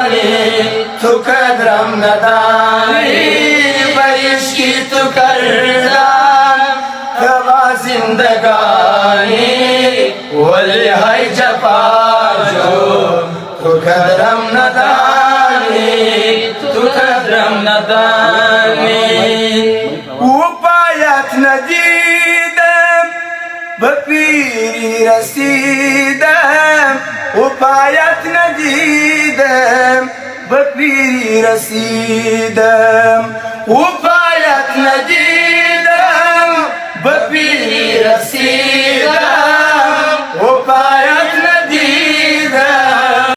تو قدرم نداری بایشکی تو کردم تبا زندگانی ولی های جفا جو تو قدرم نداری تو قدرم نداری و پایت ندیدم به پیری رسیدم و پایت ندیدم به پیری رسیدم و پایت ندیدم به پیری رسیدم